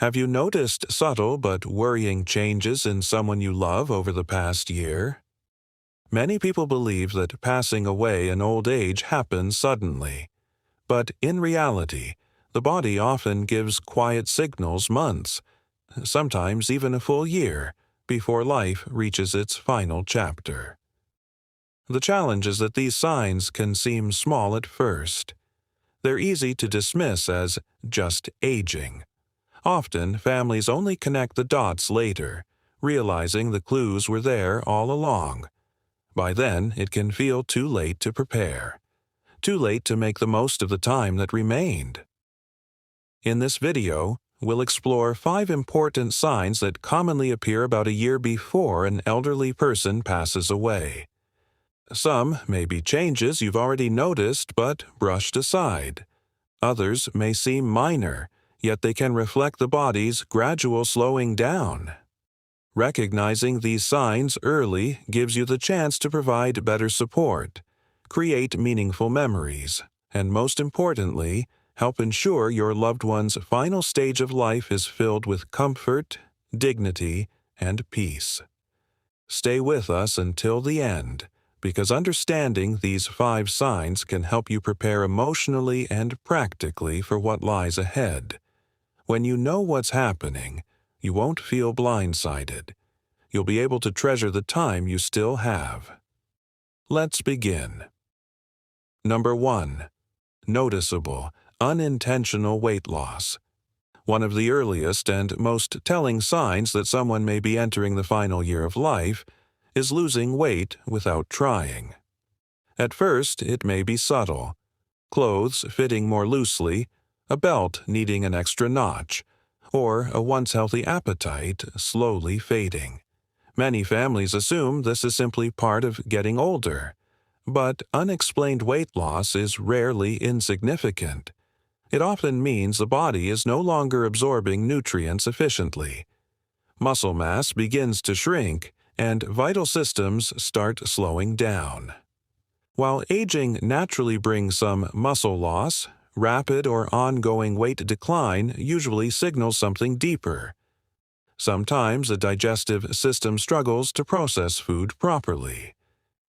Have you noticed subtle but worrying changes in someone you love over the past year? Many people believe that passing away in old age happens suddenly. But in reality, the body often gives quiet signals months, sometimes even a full year, before life reaches its final chapter. The challenge is that these signs can seem small at first. They're easy to dismiss as just aging. Often, families only connect the dots later, realizing the clues were there all along. By then, it can feel too late to prepare. Too late to make the most of the time that remained. In this video, we'll explore 5 important signs that commonly appear about a year before an elderly person passes away. Some may be changes you've already noticed but brushed aside. Others may seem minor, yet they can reflect the body's gradual slowing down. Recognizing these signs early gives you the chance to provide better support, create meaningful memories, and most importantly, help ensure your loved one's final stage of life is filled with comfort, dignity, and peace. Stay with us until the end, because understanding these 5 signs can help you prepare emotionally and practically for what lies ahead. When you know what's happening, you won't feel blindsided. You'll be able to treasure the time you still have. Let's begin. Number 1. Noticeable, unintentional weight loss. One of the earliest and most telling signs that someone may be entering the final year of life is losing weight without trying. At first, it may be subtle. Clothes fitting more loosely, a belt needing an extra notch, or a once healthy appetite slowly fading. Many families assume this is simply part of getting older, but unexplained weight loss is rarely insignificant. It often means the body is no longer absorbing nutrients efficiently. Muscle mass begins to shrink, and vital systems start slowing down. While aging naturally brings some muscle loss, rapid or ongoing weight decline usually signals something deeper. Sometimes the digestive system struggles to process food properly.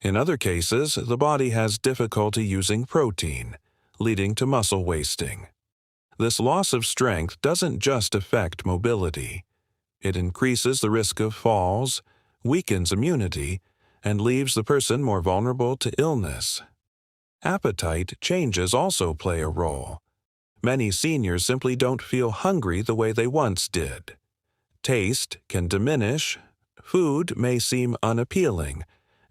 In other cases, the body has difficulty using protein, leading to muscle wasting. This loss of strength doesn't just affect mobility. It increases the risk of falls, weakens immunity, and leaves the person more vulnerable to illness. Appetite changes also play a role. Many seniors simply don't feel hungry the way they once did. Taste can diminish, food may seem unappealing,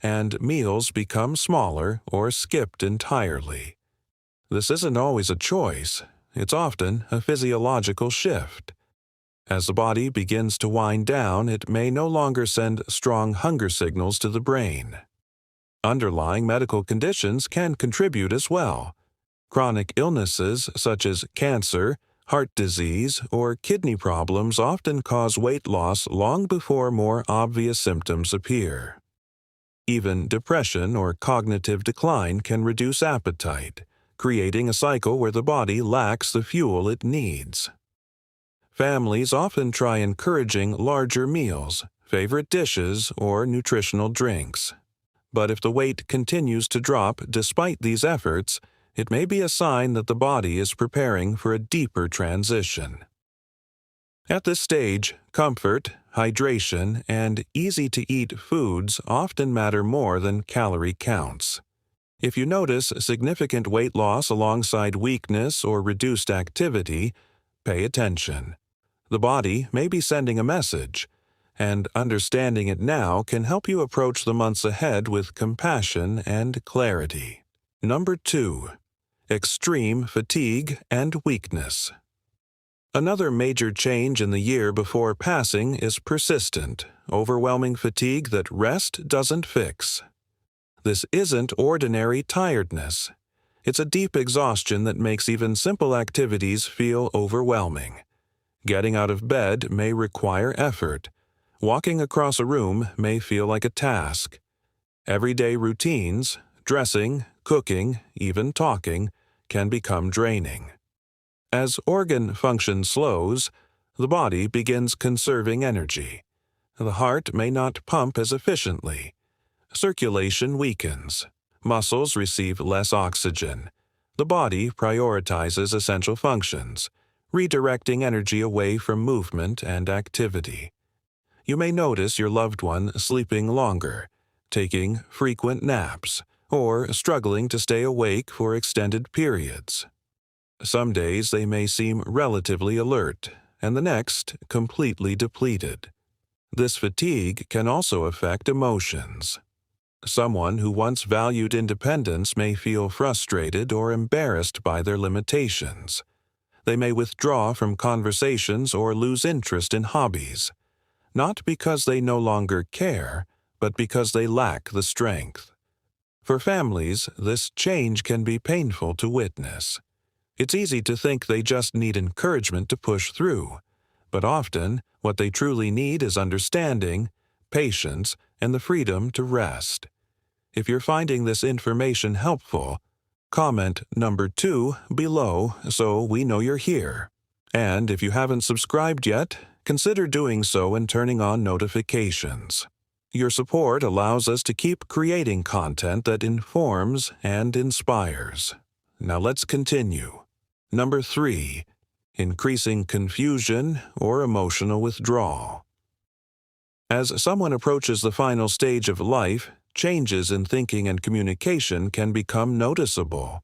and meals become smaller or skipped entirely. This isn't always a choice, it's often a physiological shift. As the body begins to wind down, it may no longer send strong hunger signals to the brain. Underlying medical conditions can contribute as well. Chronic illnesses such as cancer, heart disease, or kidney problems often cause weight loss long before more obvious symptoms appear. Even depression or cognitive decline can reduce appetite, creating a cycle where the body lacks the fuel it needs. Families often try encouraging larger meals, favorite dishes, or nutritional drinks. But if the weight continues to drop despite these efforts, it may be a sign that the body is preparing for a deeper transition. At this stage, comfort, hydration, and easy-to-eat foods often matter more than calorie counts. If you notice significant weight loss alongside weakness or reduced activity, pay attention. The body may be sending a message, and understanding it now can help you approach the months ahead with compassion and clarity. Number 2. Extreme fatigue and weakness. Another major change in the year before passing is persistent, overwhelming fatigue that rest doesn't fix. This isn't ordinary tiredness. It's a deep exhaustion that makes even simple activities feel overwhelming. Getting out of bed may require effort. Walking across a room may feel like a task. Everyday routines, dressing, cooking, even talking, can become draining. As organ function slows, The body begins conserving energy. The heart may not pump as efficiently. Circulation weakens. Muscles receive less oxygen. The body prioritizes essential functions, redirecting energy away from movement and activity. You may notice your loved one sleeping longer, taking frequent naps, or struggling to stay awake for extended periods. Some days they may seem relatively alert, and the next completely depleted. This fatigue can also affect emotions. Someone who once valued independence may feel frustrated or embarrassed by their limitations. They may withdraw from conversations or lose interest in hobbies, not because they no longer care, but because they lack the strength. For families, this change can be painful to witness. It's easy to think they just need encouragement to push through, but often what they truly need is understanding, patience, and the freedom to rest. If you're finding this information helpful, comment number 2 below so we know you're here. And if you haven't subscribed yet, consider doing so and turning on notifications. Your support allows us to keep creating content that informs and inspires. Now let's continue. Number 3. Increasing confusion or emotional withdrawal. As someone approaches the final stage of life, changes in thinking and communication can become noticeable.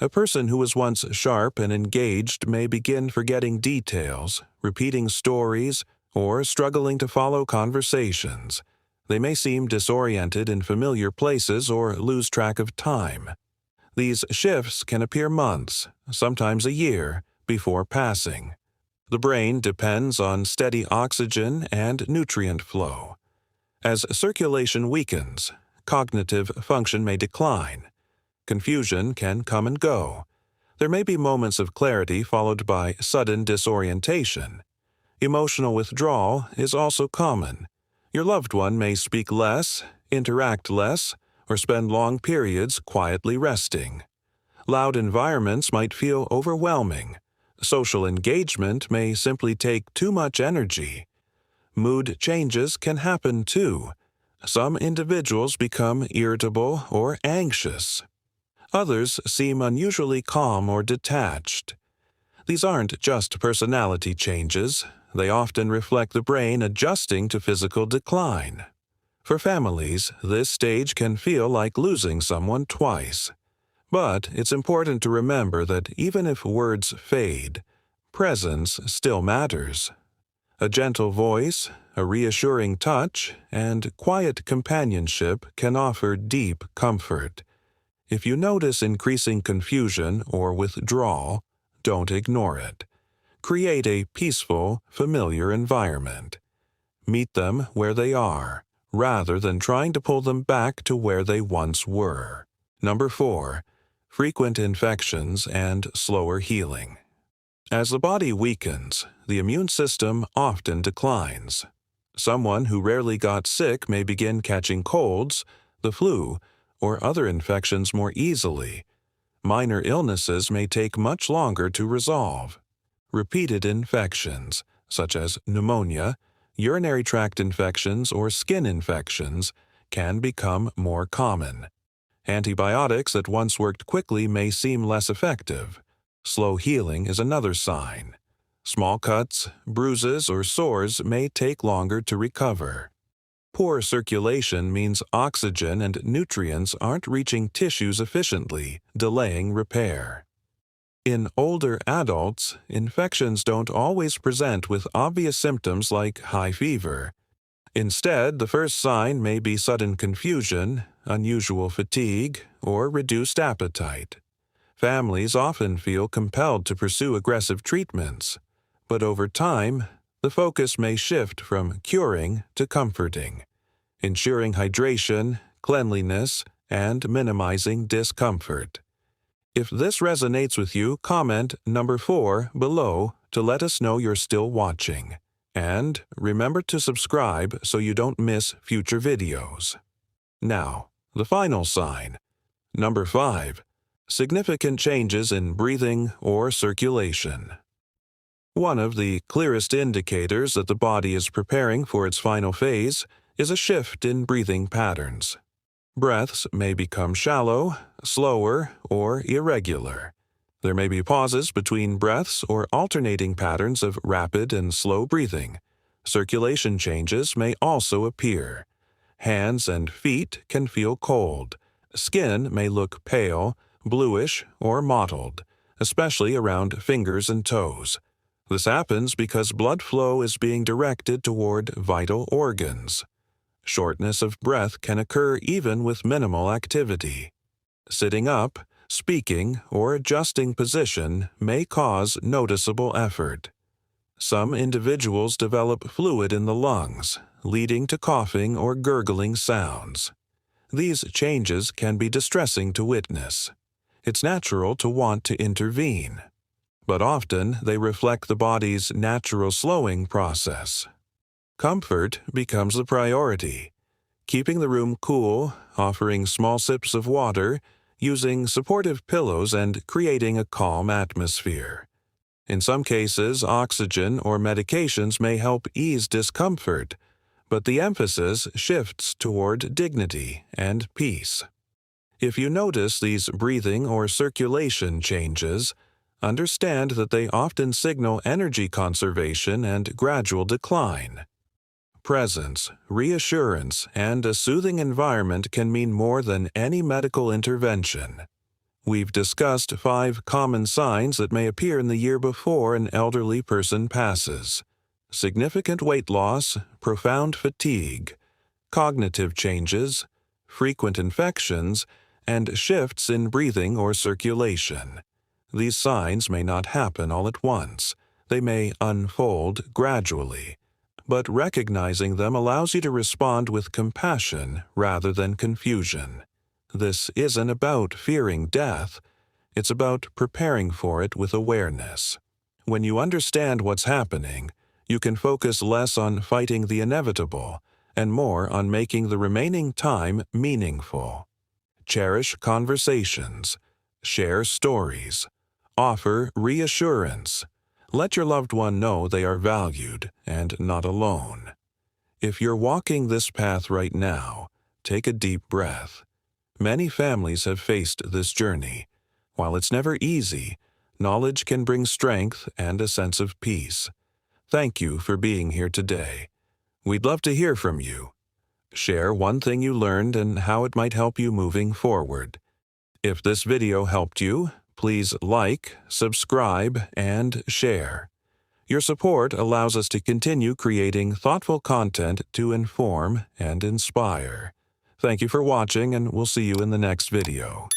A person who was once sharp and engaged may begin forgetting details, repeating stories, or struggling to follow conversations. They may seem disoriented in familiar places or lose track of time. These shifts can appear months, sometimes a year, before passing. The brain depends on steady oxygen and nutrient flow. As circulation weakens, cognitive function may decline. Confusion can come and go. There may be moments of clarity followed by sudden disorientation. Emotional withdrawal is also common. Your loved one may speak less, interact less, or spend long periods quietly resting. Loud environments might feel overwhelming. Social engagement may simply take too much energy. Mood changes can happen too. Some individuals become irritable or anxious. Others seem unusually calm or detached. These aren't just personality changes. They often reflect the brain adjusting to physical decline. For families, this stage can feel like losing someone twice. But it's important to remember that even if words fade, presence still matters. A gentle voice, a reassuring touch, and quiet companionship can offer deep comfort. If you notice increasing confusion or withdrawal, don't ignore it. Create a peaceful, familiar environment. Meet them where they are, rather than trying to pull them back to where they once were. Number 4. Frequent infections and slower healing. As the body weakens, the immune system often declines. Someone who rarely got sick may begin catching colds, the flu, or other infections more easily. Minor illnesses may take much longer to resolve. Repeated infections, such as pneumonia, urinary tract infections, or skin infections, can become more common. Antibiotics that once worked quickly may seem less effective. Slow healing is another sign. Small cuts, bruises, or sores may take longer to recover. Poor circulation means oxygen and nutrients aren't reaching tissues efficiently, delaying repair. In older adults, infections don't always present with obvious symptoms like high fever. Instead, the first sign may be sudden confusion, unusual fatigue, or reduced appetite. Families often feel compelled to pursue aggressive treatments, but over time, the focus may shift from curing to comforting, ensuring hydration, cleanliness, and minimizing discomfort. If this resonates with you, comment number 4 below to let us know you're still watching. And remember to subscribe so you don't miss future videos. Now, the final sign. Number 5. Significant changes in breathing or circulation. One of the clearest indicators that the body is preparing for its final phase is a shift in breathing patterns. Breaths may become shallow, slower, or irregular. There may be pauses between breaths or alternating patterns of rapid and slow breathing. Circulation changes may also appear. Hands and feet can feel cold. Skin may look pale, bluish, or mottled, especially around fingers and toes. This happens because blood flow is being directed toward vital organs. Shortness of breath can occur even with minimal activity. Sitting up, speaking, or adjusting position may cause noticeable effort. Some individuals develop fluid in the lungs, leading to coughing or gurgling sounds. These changes can be distressing to witness. It's natural to want to intervene, but often they reflect the body's natural slowing process. Comfort becomes the priority. Keeping the room cool, offering small sips of water, using supportive pillows, and creating a calm atmosphere. In some cases, oxygen or medications may help ease discomfort, but the emphasis shifts toward dignity and peace. If you notice these breathing or circulation changes, understand that they often signal energy conservation and gradual decline. Presence, reassurance, and a soothing environment can mean more than any medical intervention. We've discussed 5 common signs that may appear in the year before an elderly person passes: significant weight loss, profound fatigue, cognitive changes, frequent infections, and shifts in breathing or circulation. These signs may not happen all at once. They may unfold gradually. But recognizing them allows you to respond with compassion rather than confusion. This isn't about fearing death. It's about preparing for it with awareness. When you understand what's happening, you can focus less on fighting the inevitable and more on making the remaining time meaningful. Cherish conversations. Share stories. Offer reassurance. Let your loved one know they are valued and not alone. If you're walking this path right now, take a deep breath. Many families have faced this journey. While it's never easy, knowledge can bring strength and a sense of peace. Thank you for being here today. We'd love to hear from you. Share one thing you learned and how it might help you moving forward. If this video helped you, please like, subscribe, and share. Your support allows us to continue creating thoughtful content to inform and inspire. Thank you for watching, and we'll see you in the next video.